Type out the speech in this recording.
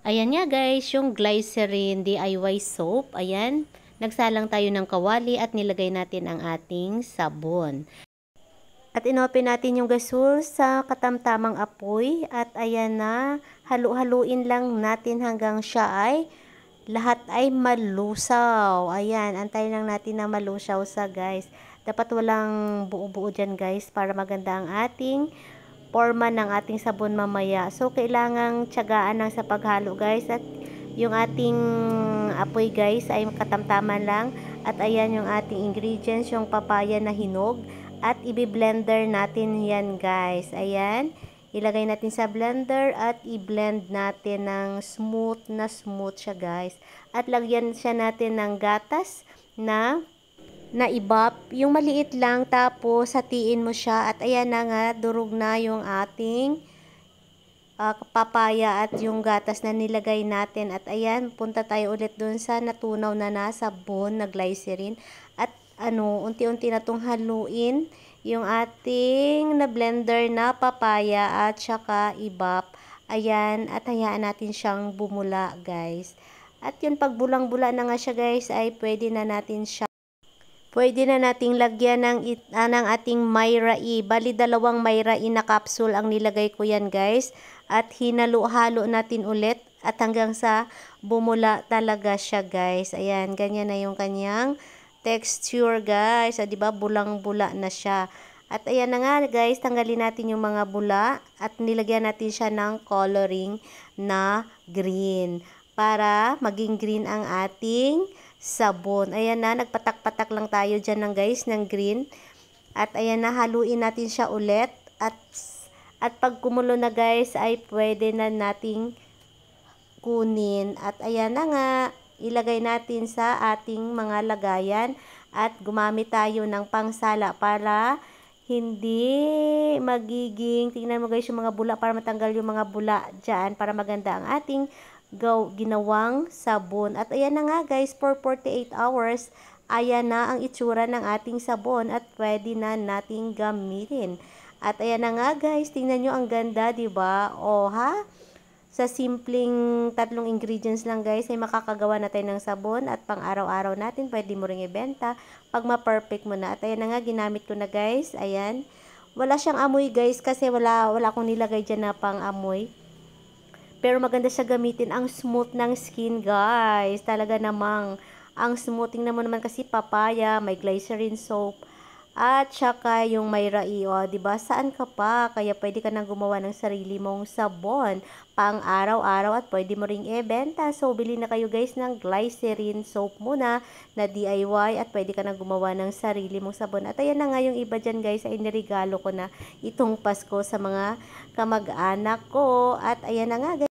Ayan nga guys, yung glycerin DIY soap. Ayan, nagsalang tayo ng kawali at nilagay natin ang ating sabon. At inopen natin yung gasol sa katamtamang apoy. At ayan na, halu-haluin lang natin hanggang siya ay lahat ay malusaw. Ayan, antayin lang natin na malusaw sa guys. Dapat walang buo-buo dyan guys para maganda ang ating forma ng ating sabon mamaya. So, kailangang tiyagaan lang sa paghalo guys. At yung ating apoy guys ay katamtaman lang. At ayan yung ating ingredients, yung papaya na hinog. At i-blender natin yan guys. Ayan. Ilagay natin sa blender at i-blend natin ng smooth siya guys. At lagyan siya natin ng gatas na ibap, yung maliit lang, tapos hatiin mo siya at ayan na nga, durog na yung ating papaya at yung gatas na nilagay natin. At ayan, punta tayo ulit dun sa natunaw na sabon na glycerin at unti-unti na tong haluin yung ating na blender na papaya at saka ibap. Ayan, at hayaan natin siyang bumula guys. At yun, pag bulang-bula na nga siya guys, ay pwede na nating lagyan ng ating Myra-E. Bali, 2 Myra-E na capsule ang nilagay ko yan guys. At hinalo-halo natin ulit at hanggang sa bumula talaga siya guys. Ayan, ganyan na yung kanyang texture guys. O, diba? Bulang-bula na siya. At ayan na nga guys, tanggalin natin yung mga bula at nilagyan natin siya ng coloring na green para maging green ang ating sabon. Ayan na, nagpatak-patak lang tayo dyan guys ng green. At ayan na, haluin natin siya ulit. At pag kumulo na guys, ay pwede na nating kunin. At ayan na nga, ilagay natin sa ating mga lagayan. At gumamit tayo ng pangsala para hindi magiging, tingnan mo guys yung mga bula, para matanggal yung mga bula dyan, para maganda ang ating ginawang sabon. At ayan na nga guys, for 48 hours, ayan na ang itsura ng ating sabon at pwede na nating gamitin. At ayan na nga guys, tingnan nyo ang ganda, diba? O ha? Sa simpleng 3 ingredients lang guys, ay makakagawa na tayo ng sabon at pang araw-araw natin, pwede mo ring ibenta pag ma-perfect mo na. At ayan na nga, ginamit ko na guys. Ayan. Wala siyang amoy guys kasi wala akong nilagay dyan na pang amoy. Pero maganda siya gamitin. Ang smooth ng skin guys. Talaga namang ang smooth. Tingnan mo naman kasi papaya, may glycerin soap. At saka yung Myra-E, diba? Saan ka pa? Kaya pwede ka nang gumawa ng sarili mong sabon pang araw-araw at pwede mo ring ibenta. So, bili na kayo guys ng glycerin soap muna na DIY at pwede ka nang gumawa ng sarili mong sabon. At ayan na nga yung iba dyan guys, ay niregalo ko na itong Pasko sa mga kamag-anak ko. At ayan na nga guys.